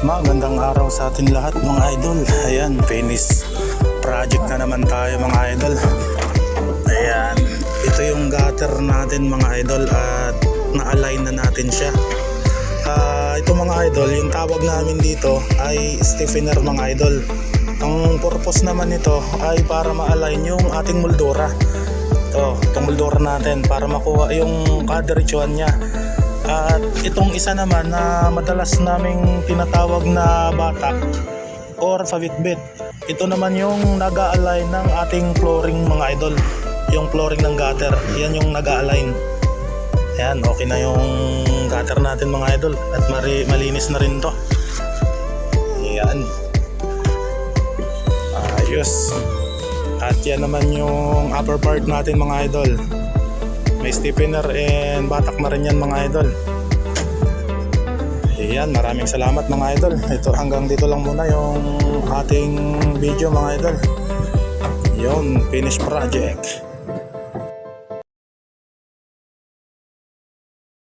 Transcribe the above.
Magandang araw sa atin lahat mga idol. Ayan, finish project na naman tayo mga idol. Ayan, ito yung gutter natin mga idol at na-align na natin siya. Ito mga idol, yung tawag namin dito ay stiffener mga idol. Ang purpose naman nito ay para ma-align yung ating moldura. Itong moldura natin para makuha yung kadiretsuhan niya. At itong isa naman na madalas naming tinatawag na batak or pavitbit, ito naman yung nag-a-align ng ating flooring mga idol. Yung flooring ng gutter, yan yung nag-a-align. Ayan, okay na yung gutter natin mga idol at malinis na rin to. Ayan, ayos. At yan naman yung upper part natin mga idol. May stiffener and batak na rin yan mga idol. Ayan, maraming salamat mga idol. Ito, hanggang dito lang muna yung ating video mga idol. Yun, finish project.